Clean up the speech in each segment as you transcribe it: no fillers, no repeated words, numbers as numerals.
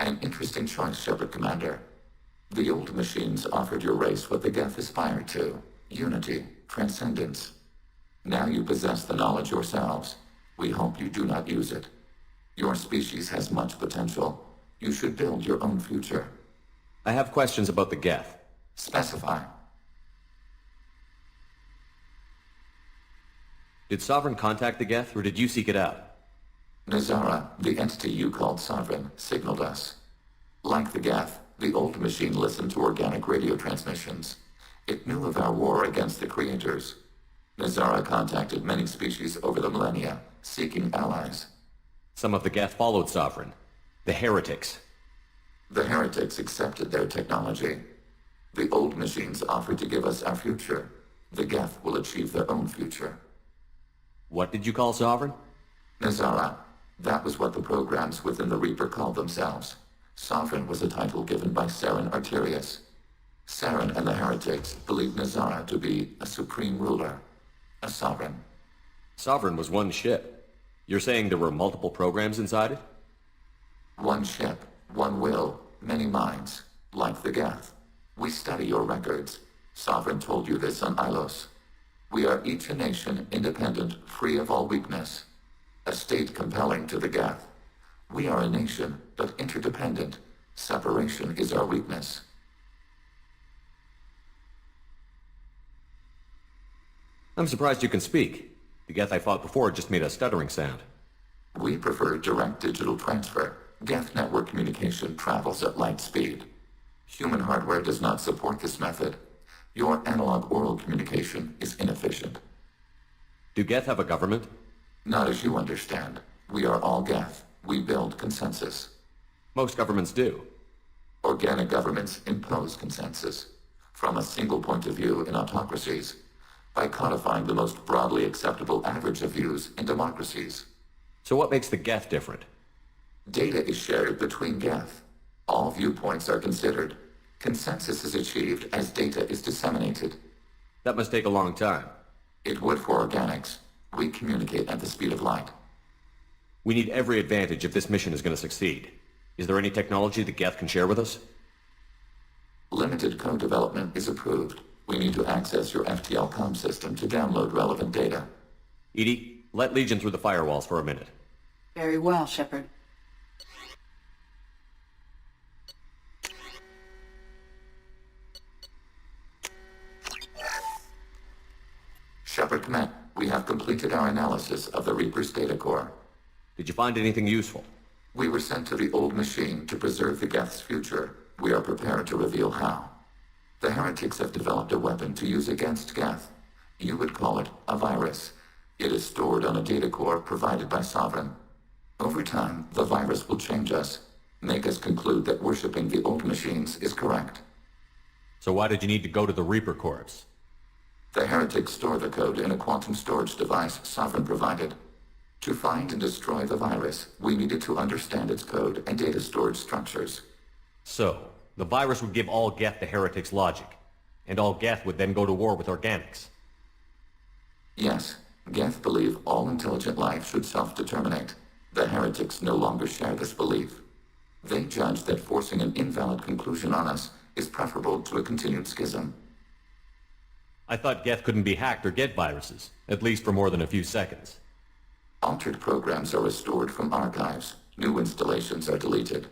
An interesting choice, Shepard Commander. The old machines offered your race what the Geth aspired to: unity, transcendence. Now you possess the knowledge yourselves. We hope you do not use it. Your species has much potential. You should build your own future. I have questions about the Geth. Specify. Did Sovereign contact the Geth, or did you seek it out? Nazara, the entity you called Sovereign, signaled us. Like the Geth, the old machine listened to organic radio transmissions. It knew of our war against the creators. Nazara contacted many species over the millennia, seeking allies. Some of the Geth followed Sovereign. The heretics. The heretics accepted their technology. The old machines offered to give us our future. The Geth will achieve their own future. What did you call Sovereign? Nazara. That was what the programs within the Reaper called themselves. Sovereign was a title given by Saren Arterius. Saren and the heretics believed Nazara to be a supreme ruler, a sovereign. Sovereign was one ship. You're saying there were multiple programs inside it? One ship, one will, many minds, like the Geth. We study your records. Sovereign told you this on Ilos. We are each a nation, independent, free of all weakness. A state compelling to the Geth. We are a nation, but interdependent. Separation is our weakness. I'm surprised you can speak. The Geth I fought before just made a stuttering sound. We prefer direct digital transfer. Geth network communication travels at light speed. Human hardware does not support this method. Your analog oral communication is inefficient. Do Geth have a government? Not as you understand. We are all Geth. We build consensus. Most governments do. Organic governments impose consensus. From a single point of view in autocracies. By codifying the most broadly acceptable average of views in democracies. So what makes the Geth different? Data is shared between Geth. All viewpoints are considered. Consensus is achieved as data is disseminated. That must take a long time. It would for organics. We communicate at the speed of light. We need every advantage if this mission is going to succeed. Is there any technology the Geth can share with us? Limited code development is approved. We need to access your FTL comm system to download relevant data. Edie, let Legion through the firewalls for a minute. Very well, Shepard. Shepard Command, we have completed our analysis of the Reaper's data core. Did you find anything useful? We were sent to the old machine to preserve the Geth's future. We are prepared to reveal how. The heretics have developed a weapon to use against Geth. You would call it a virus. It is stored on a data core provided by Sovereign. Over time, the virus will change us, make us conclude that worshipping the old machines is correct. So why did you need to go to the Reaper Corps? The heretics store the code in a quantum storage device Sovereign provided. To find and destroy the virus, we needed to understand its code and data storage structures. So, the virus would give all Geth the heretics' logic, and all Geth would then go to war with organics. Yes, Geth believe all intelligent life should self-determinate. The heretics no longer share this belief. They judge that forcing an invalid conclusion on us is preferable to a continued schism. I thought Geth couldn't be hacked or get viruses, at least for more than a few seconds. Altered programs are restored from archives. New installations are deleted.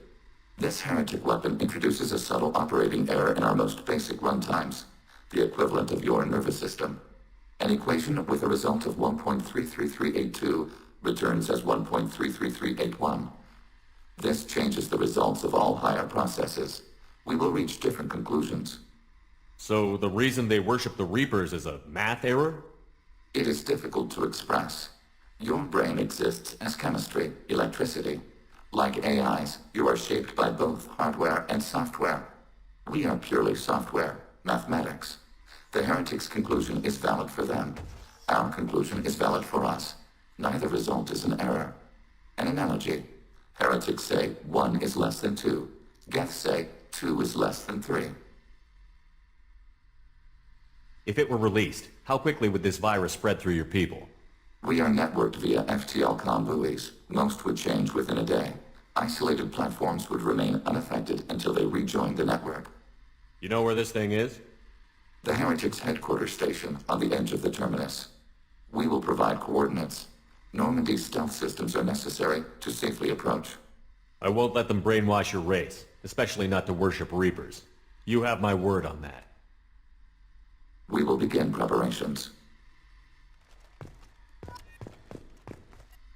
This heretic weapon introduces a subtle operating error in our most basic runtimes, the equivalent of your nervous system. An equation with a result of 1.33382 returns as 1.33381. This changes the results of all higher processes. We will reach different conclusions. So the reason they worship the Reapers is a math error? It is difficult to express. Your brain exists as chemistry, electricity. Like AIs, you are shaped by both hardware and software. We are purely software, mathematics. The heretics' conclusion is valid for them. Our conclusion is valid for us. Neither result is an error. An analogy. Heretics say 1 is less than 2. Geth say 2 is less than 3. If it were released, how quickly would this virus spread through your people? We are networked via FTL comm buoys. Most would change within a day. Isolated platforms would remain unaffected until they rejoined the network. You know where this thing is? The Heretics' headquarters station on the edge of the terminus. We will provide coordinates. Normandy's stealth systems are necessary to safely approach. I won't let them brainwash your race, especially not to worship Reapers. You have my word on that. We will begin preparations.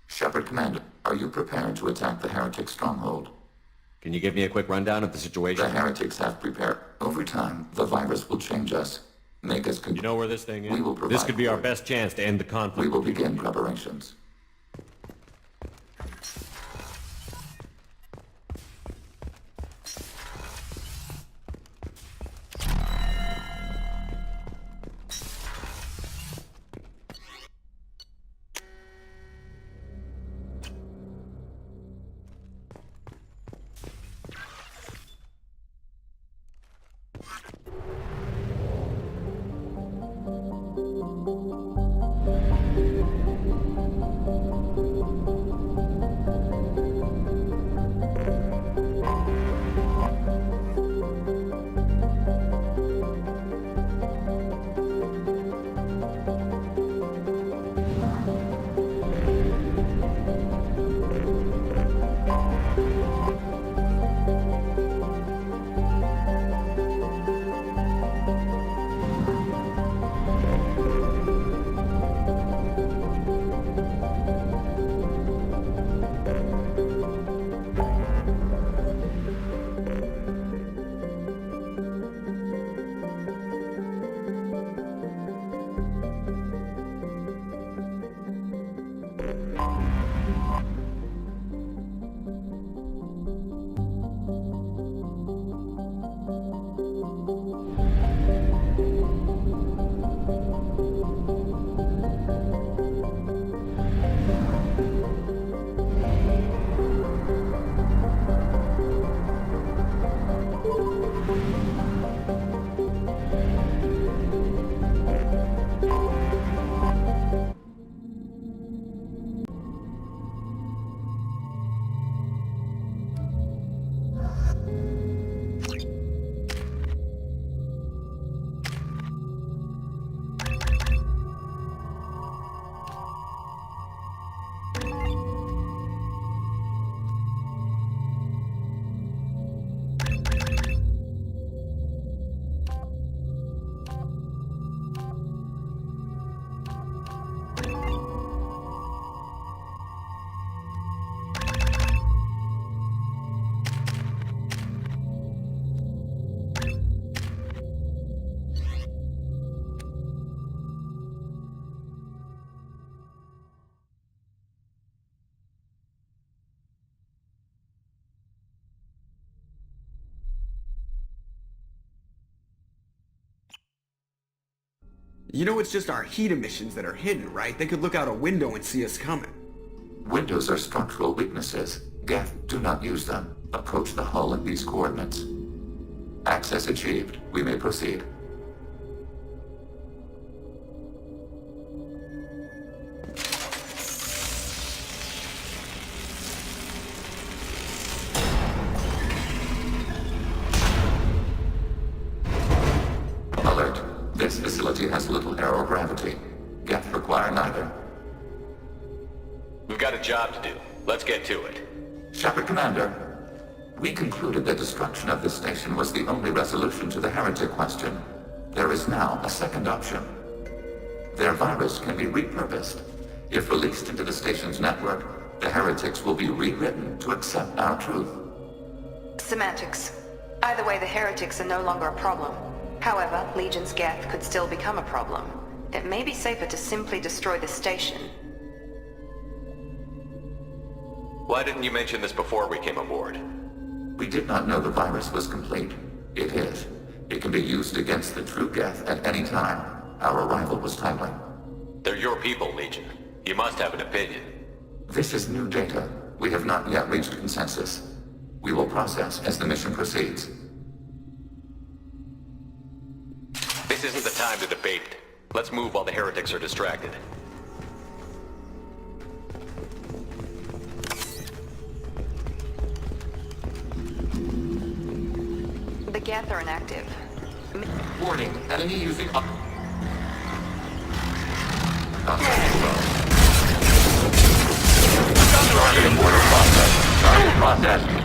Shepard Commander, are you prepared to attack the Heretic stronghold? Can you give me a quick rundown of the The situation? Heretics have prepared. Over time, the virus will change us. Make us You know where this thing is? We will provide This could be our coordinates. best chance to end the conflict. We will begin preparations. You know it's just our heat emissions that are hidden, right? They could look out a window and see us coming. Windows are structural weaknesses. Geth, do not use them. Approach the hull at these coordinates. Access achieved. We may proceed. Alert. This facility has little aerogravity. Geth require neither. We've got a job to do. Let's get to it. Shepard Commander, we concluded that destruction of this station was the only resolution to the heretic question. There is now a second option. Their virus can be repurposed. If released into the station's network, the heretics will be rewritten to accept our truth. Semantics. Either way, the heretics are no longer a problem. However, Legion's Geth could still become a problem. It may be safer to simply destroy the station. Why didn't you mention this before we came aboard? We did not know the virus was complete. It is. It can be used against the true Geth at any time. Our arrival was timely. They're your people, Legion. You must have an opinion. This is new data. We have not yet reached consensus. We will process as the mission proceeds. This isn't the time to debate it. Let's move while the heretics are distracted. The Geth are inactive. Warning, enemy using up. Target border process. Target process.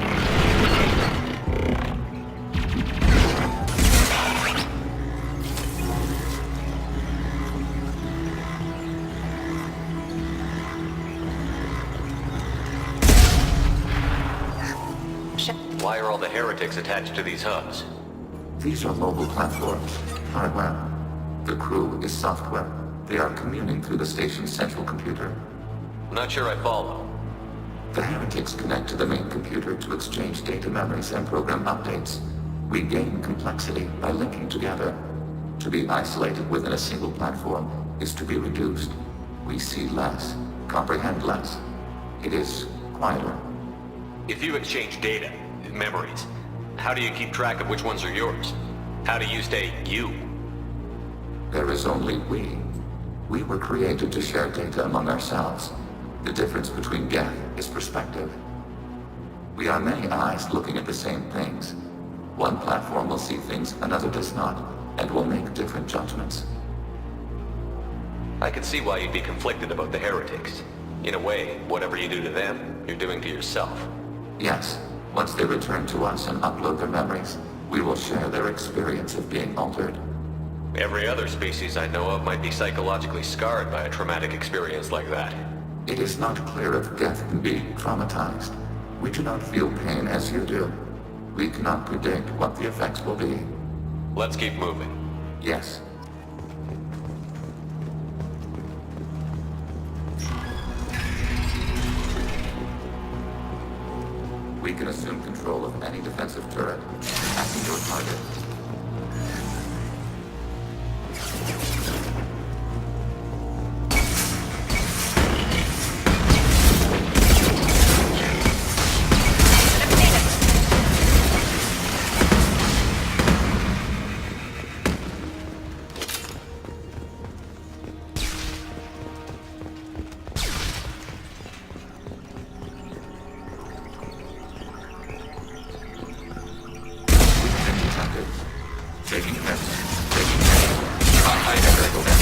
Why are all the heretics attached to these hubs? These are mobile platforms, hardware. The crew is software. They are communing through the station's central computer. I'm not sure I follow. The heretics connect to the main computer to exchange data memories and program updates. We gain complexity by linking together. To be isolated within a single platform is to be reduced. We see less, comprehend less. It is quieter. If you exchange data, memories, how do you keep track of which ones are yours? How do you stay you? There is only we. We were created to share data among ourselves. The difference between Geth is perspective. We are many eyes looking at the same things. One platform will see things another does not, and will make different judgments. I can see why you'd be conflicted about the heretics. In a way, whatever you do to them, you're doing to yourself. Yes, once they return to us and upload their memories, we will share their experience of being altered. Every other species I know of might be psychologically scarred by a traumatic experience like that. It is not clear if Geth can be traumatized. We do not feel pain as you do. We cannot predict what the effects will be. Let's keep moving. Yes. We can assume control of any defensive turret. Acting your target. Taking hits. Taking hits. I never go back.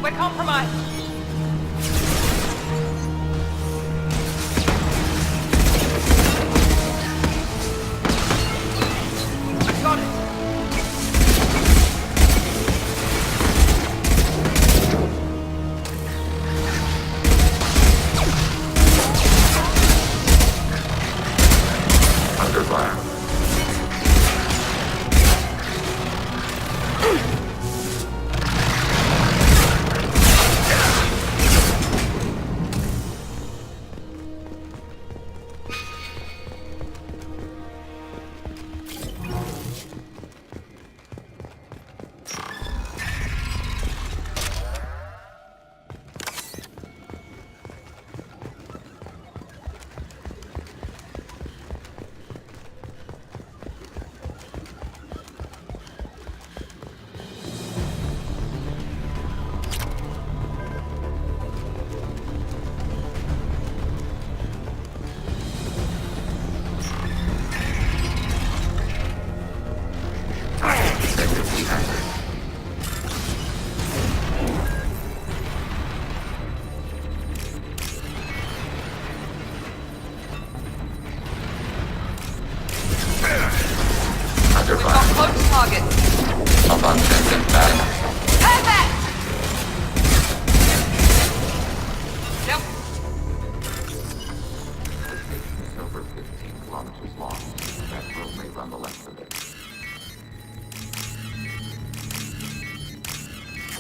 We're compromised. I got it. Under fire.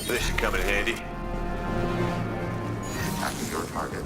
This should come in handy. Attacking your target.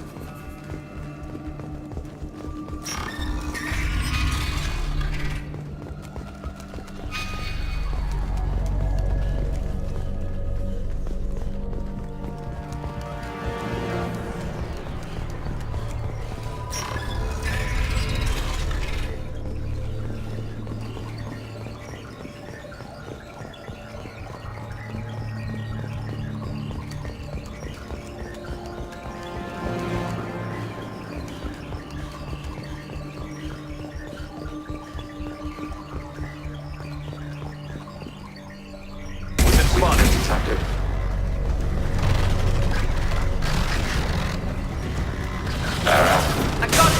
Spotted. Detected. I got it!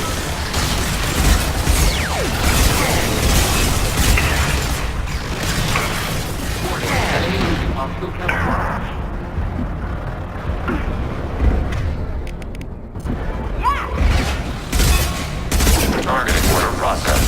Enemy using optical camouflage. Targeting order process.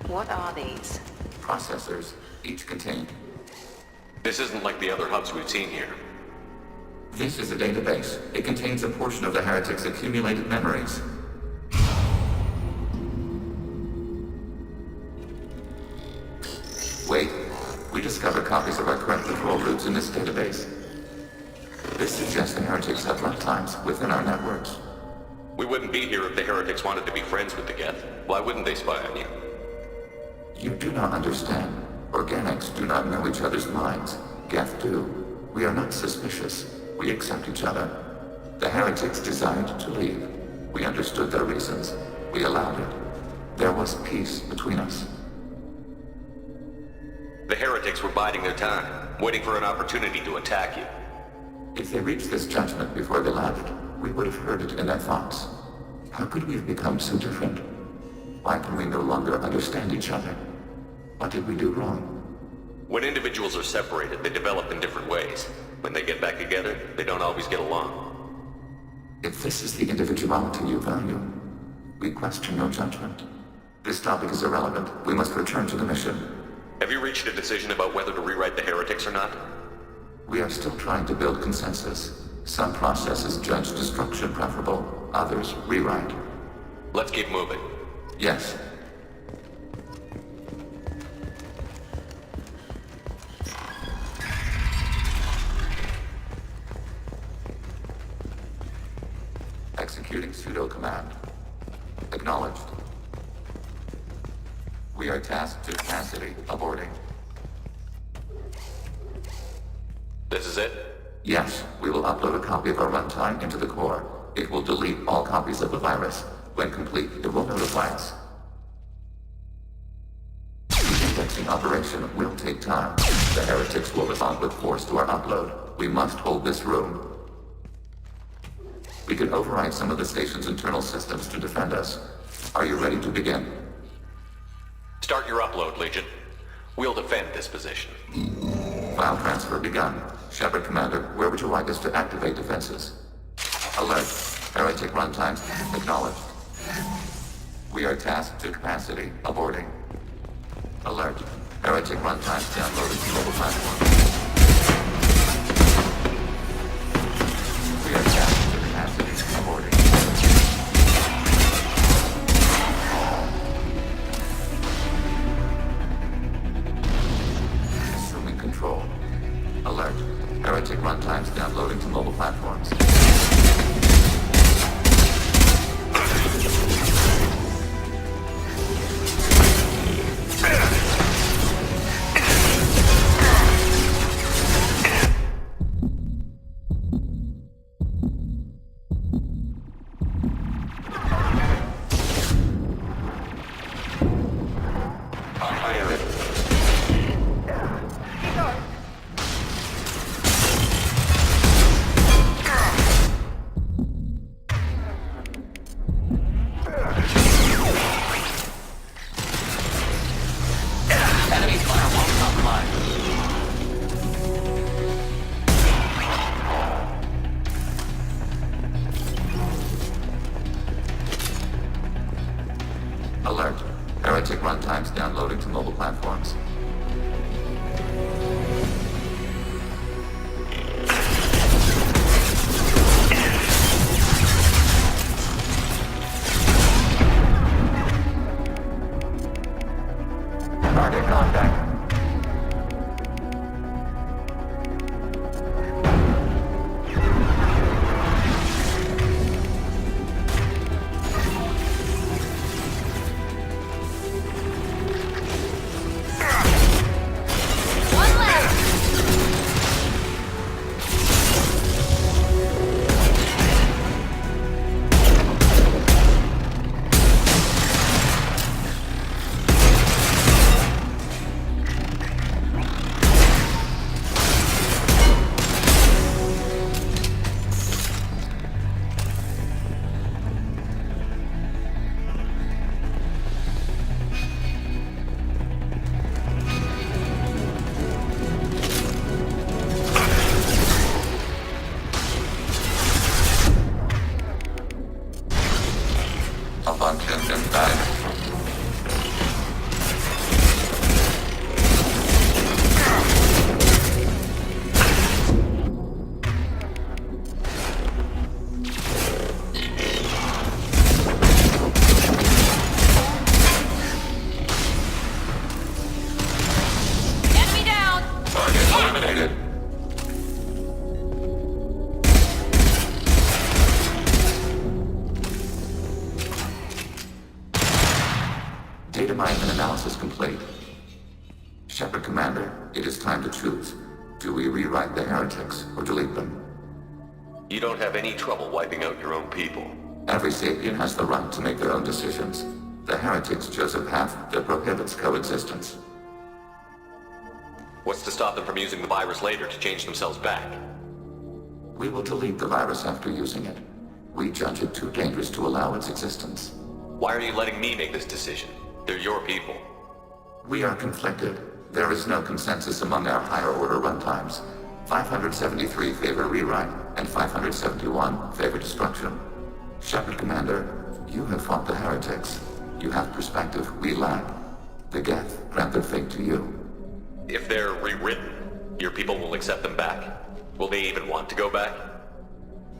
What are these? Processors, each contain. This isn't like the other hubs we've seen here. This is a database. It contains a portion of the heretic's accumulated memories. Wait, we discovered copies of our current patrol routes in this database. This suggests the heretics have runtimes within our networks. We wouldn't be here if the heretics wanted to be friends with the Geth. Why wouldn't they spy on you? You do not understand. Organics do not know each other's minds. Geth do. We are not suspicious. We accept each other. The heretics desired to leave. We understood their reasons. We allowed it. There was peace between us. The heretics were biding their time, waiting for an opportunity to attack you. If they reached this judgment before they left, we would have heard it in their thoughts. How could we have become so different? Why can we no longer understand each other? What did we do wrong? When individuals are separated, they develop in different ways. When they get back together, they don't always get along. If this is the individuality you value, we question your judgment. This topic is irrelevant. We must return to the mission. Have you reached a decision about whether to rewrite the heretics or not? We are still trying to build consensus. Some processes judge destruction preferable, others rewrite. Let's keep moving. Yes. Executing pseudo command. Acknowledged. We are tasked to capacity. Aborting. This is it? Yes, we will upload a copy of our runtime into the core. It will delete all copies of the virus. When complete, it will notify us. The indexing operation will take time. The heretics will respond with force to our upload. We must hold this room. We can override some of the station's internal systems to defend us. Are you ready to begin? Start your upload, Legion. We'll defend this position. File transfer begun. Shepard Commander, where would you like us to activate defenses? Alert. Heretic runtimes acknowledged. We are tasked to capacity. Aborting. Alert. Heretic runtimes downloaded to mobile platform. We are tasked to capacity. Aborting. Assuming control. Alert. Heretic runtimes downloading to mobile platforms. Alert. Heretic runtimes downloading to mobile platforms. Target contact. Function inside. Enemy down! Target eliminated. Data mining and analysis complete. Shepard Commander, it is time to choose. Do we rewrite the heretics or delete them? You don't have any trouble wiping out your own people. Every sapient has the right to make their own decisions. The heretics chose a path that prohibits coexistence. What's to stop them from using the virus later to change themselves back? We will delete the virus after using it. We judge it too dangerous to allow its existence. Why are you letting me make this decision? They're your people. We are conflicted. There is no consensus among our higher order runtimes. 573 favor rewrite, and 571 favor destruction. Shepard Commander, you have fought the heretics. You have perspective we lack. The Geth grant their fate to you. If they're rewritten, your people will accept them back. Will they even want to go back?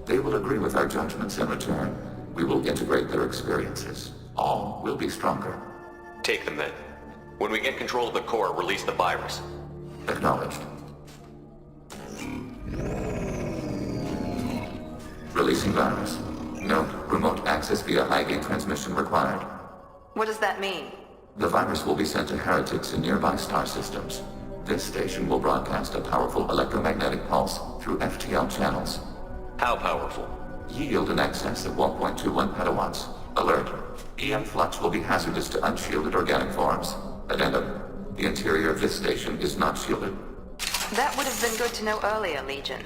They will agree with our judgments in return. We will integrate their experiences. All will be stronger. Take them then. When we get control of the core, release the virus. Acknowledged. Releasing virus. Note, remote access via high-gain transmission required. What does that mean? The virus will be sent to heretics in nearby star systems. This station will broadcast a powerful electromagnetic pulse through FTL channels. How powerful? Yield in excess of 1.21 petawatts. Alert. EM flux will be hazardous to unshielded organic forms. Addendum. The interior of this station is not shielded. That would have been good to know earlier, Legion.